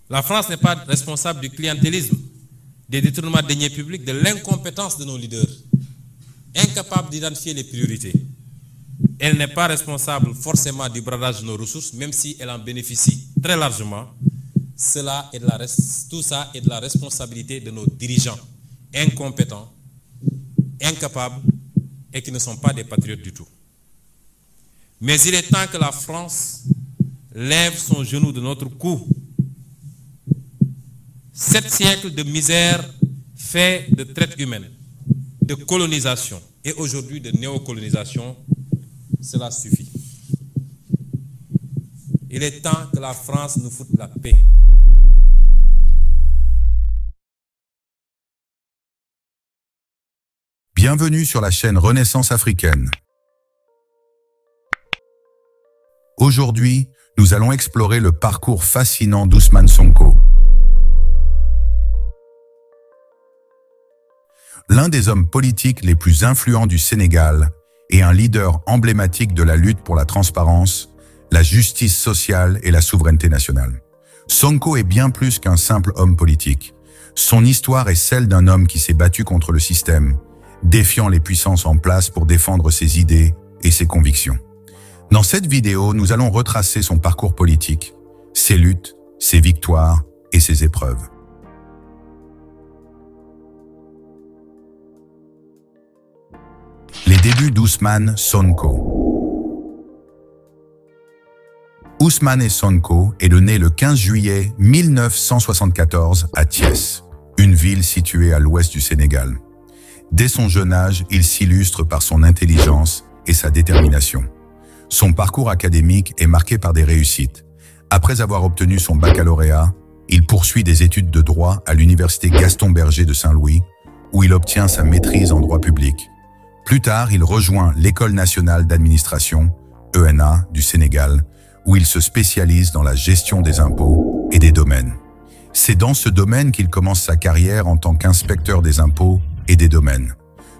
La France n'est pas responsable du clientélisme, des détournements de deniers publics, de l'incompétence de nos leaders, incapables d'identifier les priorités. Elle n'est pas responsable forcément du bradage de nos ressources, même si elle en bénéficie très largement. Tout ça est de la responsabilité de nos dirigeants incompétents, incapables et qui ne sont pas des patriotes du tout. Mais il est temps que la France lève son genou de notre cou. 7 siècles de misère faits de traite humaine, de colonisation et aujourd'hui de néocolonisation, cela suffit. Il est temps que la France nous foute la paix. Bienvenue sur la chaîne Renaissance africaine. Aujourd'hui, nous allons explorer le parcours fascinant d'Ousmane Sonko. L'un des hommes politiques les plus influents du Sénégal et un leader emblématique de la lutte pour la transparence, la justice sociale et la souveraineté nationale. Sonko est bien plus qu'un simple homme politique. Son histoire est celle d'un homme qui s'est battu contre le système, défiant les puissances en place pour défendre ses idées et ses convictions. Dans cette vidéo, nous allons retracer son parcours politique, ses luttes, ses victoires et ses épreuves. Les débuts d'Ousmane Sonko. Ousmane Sonko est né le 15 juillet 1974 à Thiès, une ville située à l'ouest du Sénégal. Dès son jeune âge, il s'illustre par son intelligence et sa détermination. Son parcours académique est marqué par des réussites. Après avoir obtenu son baccalauréat, il poursuit des études de droit à l'université Gaston Berger de Saint-Louis, où il obtient sa maîtrise en droit public. Plus tard, il rejoint l'École nationale d'administration, ENA, du Sénégal, où il se spécialise dans la gestion des impôts et des domaines. C'est dans ce domaine qu'il commence sa carrière en tant qu'inspecteur des impôts et des domaines.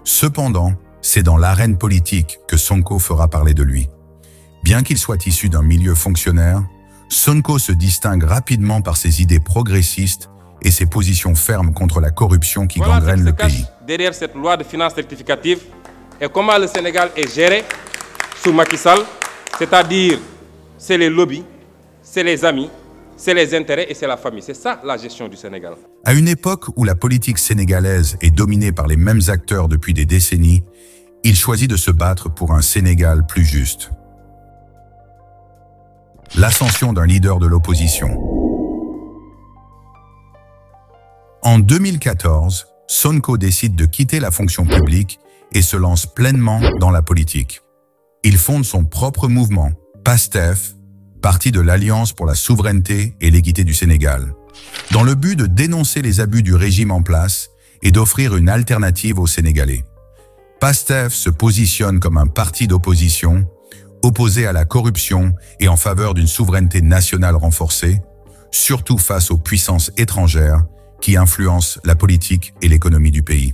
Cependant, c'est dans l'arène politique que Sonko fera parler de lui. Bien qu'il soit issu d'un milieu fonctionnaire, Sonko se distingue rapidement par ses idées progressistes et ses positions fermes contre la corruption qui gangrène le pays. Derrière cette loi de finances rectificative et comment le Sénégal est géré sous Macky Sall, c'est-à-dire c'est les lobbies, c'est les amis, c'est les intérêts et c'est la famille. C'est ça la gestion du Sénégal. À une époque où la politique sénégalaise est dominée par les mêmes acteurs depuis des décennies, il choisit de se battre pour un Sénégal plus juste. L'ascension d'un leader de l'opposition. En 2014, Sonko décide de quitter la fonction publique et se lance pleinement dans la politique. Il fonde son propre mouvement, PASTEF, parti de l'Alliance pour la souveraineté et l'équité du Sénégal, dans le but de dénoncer les abus du régime en place et d'offrir une alternative aux Sénégalais. PASTEF se positionne comme un parti d'opposition, opposé à la corruption et en faveur d'une souveraineté nationale renforcée, surtout face aux puissances étrangères qui influencent la politique et l'économie du pays.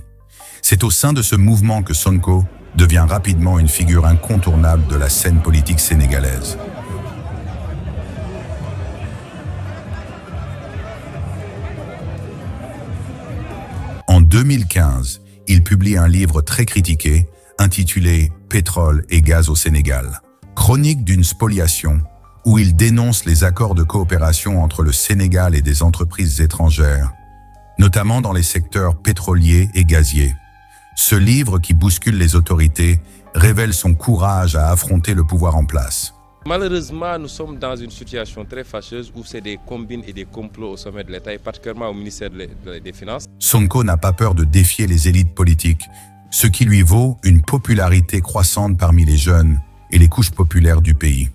C'est au sein de ce mouvement que Sonko devient rapidement une figure incontournable de la scène politique sénégalaise. En 2015, il publie un livre très critiqué, intitulé « Pétrole et gaz au Sénégal », chronique d'une spoliation, où il dénonce les accords de coopération entre le Sénégal et des entreprises étrangères, notamment dans les secteurs pétroliers et gaziers. Ce livre, qui bouscule les autorités, révèle son courage à affronter le pouvoir en place. Malheureusement, nous sommes dans une situation très fâcheuse où c'est des combines et des complots au sommet de l'État et particulièrement au ministère des Finances. Sonko n'a pas peur de défier les élites politiques, ce qui lui vaut une popularité croissante parmi les jeunes et les couches populaires du pays.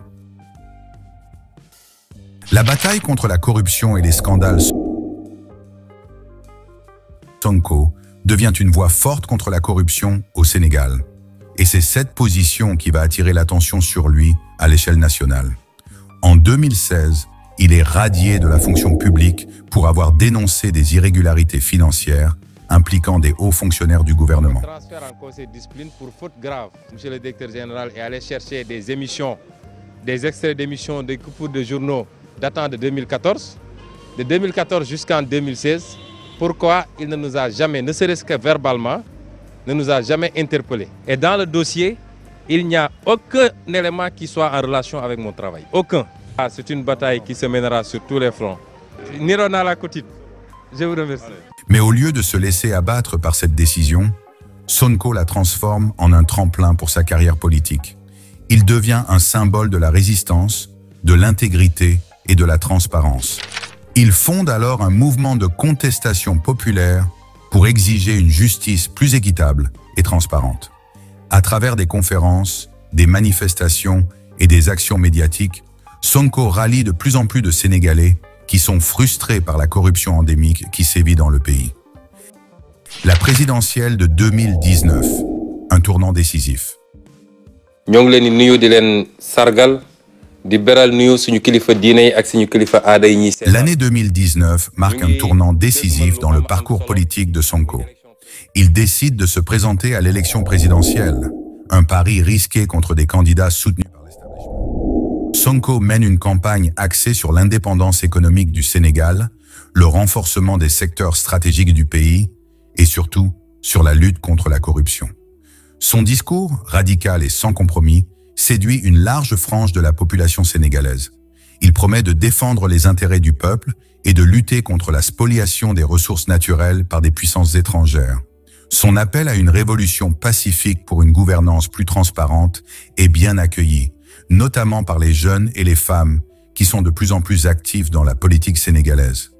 La bataille contre la corruption et les scandales. Sonko devient une voix forte contre la corruption au Sénégal. Et c'est cette position qui va attirer l'attention sur lui à l'échelle nationale. En 2016, il est radié de la fonction publique pour avoir dénoncé des irrégularités financières impliquant des hauts fonctionnaires du gouvernement. Transfert en conseil de discipline pour faute grave. Monsieur le directeur général est allé chercher des émissions, des extraits d'émissions de coupures de journaux datant de 2014 de 2014 jusqu'en 2016, pourquoi il ne nous a jamais, ne serait-ce que verbalement, ne nous a jamais interpellés. Et dans le dossier, il n'y a aucun élément qui soit en relation avec mon travail. Aucun. C'est une bataille qui se mènera sur tous les fronts. Nirona la Cotine. Je vous remercie. Mais au lieu de se laisser abattre par cette décision, Sonko la transforme en un tremplin pour sa carrière politique. Il devient un symbole de la résistance, de l'intégrité et de la transparence. Il fonde alors un mouvement de contestation populaire pour exiger une justice plus équitable et transparente. À travers des conférences, des manifestations et des actions médiatiques, Sonko rallie de plus en plus de Sénégalais qui sont frustrés par la corruption endémique qui sévit dans le pays. La présidentielle de 2019, un tournant décisif. L'année 2019 marque un tournant décisif dans le parcours politique de Sonko. Il décide de se présenter à l'élection présidentielle, un pari risqué contre des candidats soutenus par l'establishment. Sonko mène une campagne axée sur l'indépendance économique du Sénégal, le renforcement des secteurs stratégiques du pays et surtout sur la lutte contre la corruption. Son discours, radical et sans compromis, séduit une large frange de la population sénégalaise. Il promet de défendre les intérêts du peuple et de lutter contre la spoliation des ressources naturelles par des puissances étrangères. Son appel à une révolution pacifique pour une gouvernance plus transparente est bien accueilli, notamment par les jeunes et les femmes qui sont de plus en plus actifs dans la politique sénégalaise.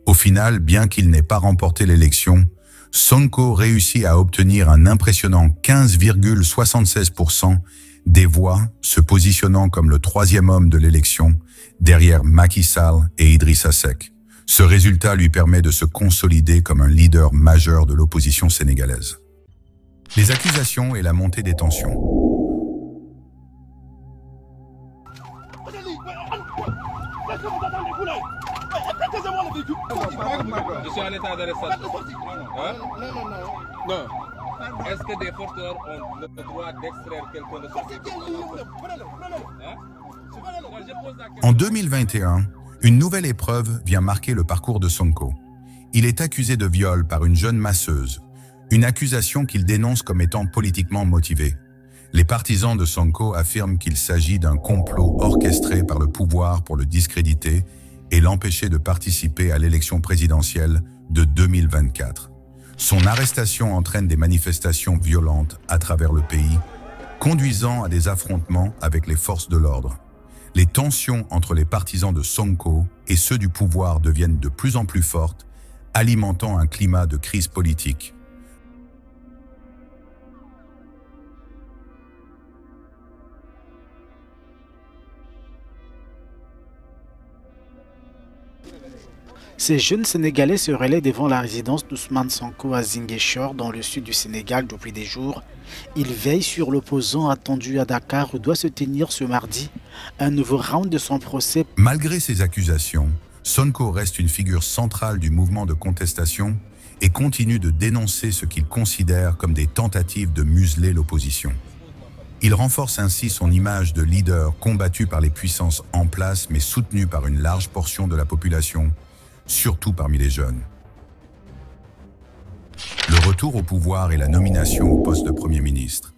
Au final, bien qu'il n'ait pas remporté l'élection, Sonko réussit à obtenir un impressionnant 15,76% des voix, se positionnant comme le troisième homme de l'élection, derrière Macky Sall et Idrissa Seck. Ce résultat lui permet de se consolider comme un leader majeur de l'opposition sénégalaise. Les accusations et la montée des tensions. Je suis en état d'arrestation. Non. Est-ce que des forces ont le droit d'extraire quelqu'un de son pays? En 2021, une nouvelle épreuve vient marquer le parcours de Sonko. Il est accusé de viol par une jeune masseuse, une accusation qu'il dénonce comme étant politiquement motivée. Les partisans de Sonko affirment qu'il s'agit d'un complot orchestré par le pouvoir pour le discréditer et l'empêcher de participer à l'élection présidentielle de 2024. Son arrestation entraîne des manifestations violentes à travers le pays, conduisant à des affrontements avec les forces de l'ordre. Les tensions entre les partisans de Sonko et ceux du pouvoir deviennent de plus en plus fortes, alimentant un climat de crise politique. Ces jeunes Sénégalais se relaient devant la résidence d'Ousmane Sonko à Ziguinchor, dans le sud du Sénégal, depuis des jours. Ils veillent sur l'opposant attendu à Dakar où doit se tenir ce mardi un nouveau round de son procès. Malgré ces accusations, Sonko reste une figure centrale du mouvement de contestation et continue de dénoncer ce qu'il considère comme des tentatives de museler l'opposition. Il renforce ainsi son image de leader combattu par les puissances en place mais soutenu par une large portion de la population, surtout parmi les jeunes. Le retour au pouvoir et la nomination au poste de Premier ministre.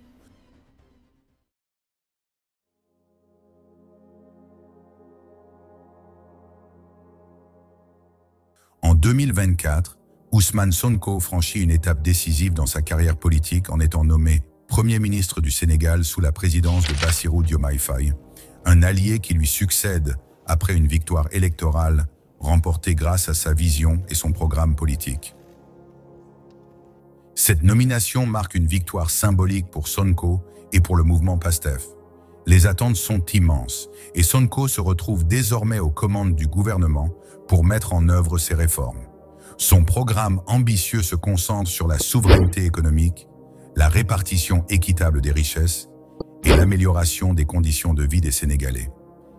En 2024, Ousmane Sonko franchit une étape décisive dans sa carrière politique en étant nommé Premier ministre du Sénégal sous la présidence de Bassirou Diomaye Faye, un allié qui lui succède après une victoire électorale remportée grâce à sa vision et son programme politique. Cette nomination marque une victoire symbolique pour Sonko et pour le mouvement PASTEF. Les attentes sont immenses et Sonko se retrouve désormais aux commandes du gouvernement pour mettre en œuvre ses réformes. Son programme ambitieux se concentre sur la souveraineté économique, la répartition équitable des richesses et l'amélioration des conditions de vie des Sénégalais.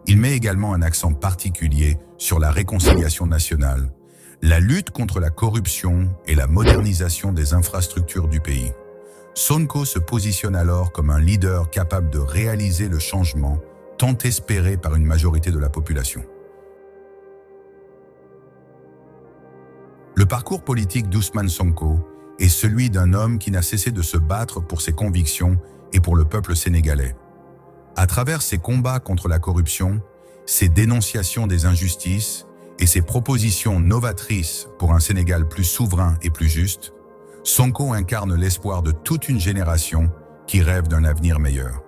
Il met également un accent particulier sur la réconciliation nationale, la lutte contre la corruption et la modernisation des infrastructures du pays. Sonko se positionne alors comme un leader capable de réaliser le changement, tant espéré par une majorité de la population. Le parcours politique d'Ousmane Sonko est celui d'un homme qui n'a cessé de se battre pour ses convictions et pour le peuple sénégalais. À travers ses combats contre la corruption, ses dénonciations des injustices et ses propositions novatrices pour un Sénégal plus souverain et plus juste, Sonko incarne l'espoir de toute une génération qui rêve d'un avenir meilleur.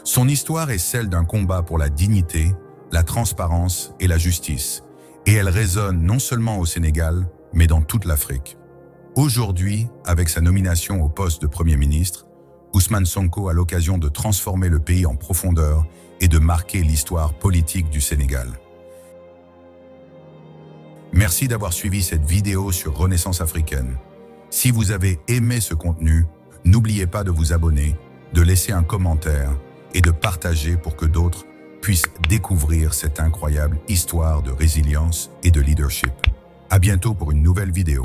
Son histoire est celle d'un combat pour la dignité, la transparence et la justice, et elle résonne non seulement au Sénégal, mais dans toute l'Afrique. Aujourd'hui, avec sa nomination au poste de Premier ministre, Ousmane Sonko a l'occasion de transformer le pays en profondeur et de marquer l'histoire politique du Sénégal. Merci d'avoir suivi cette vidéo sur Renaissance africaine. Si vous avez aimé ce contenu, n'oubliez pas de vous abonner, de laisser un commentaire et de partager pour que d'autres puissent découvrir cette incroyable histoire de résilience et de leadership. À bientôt pour une nouvelle vidéo.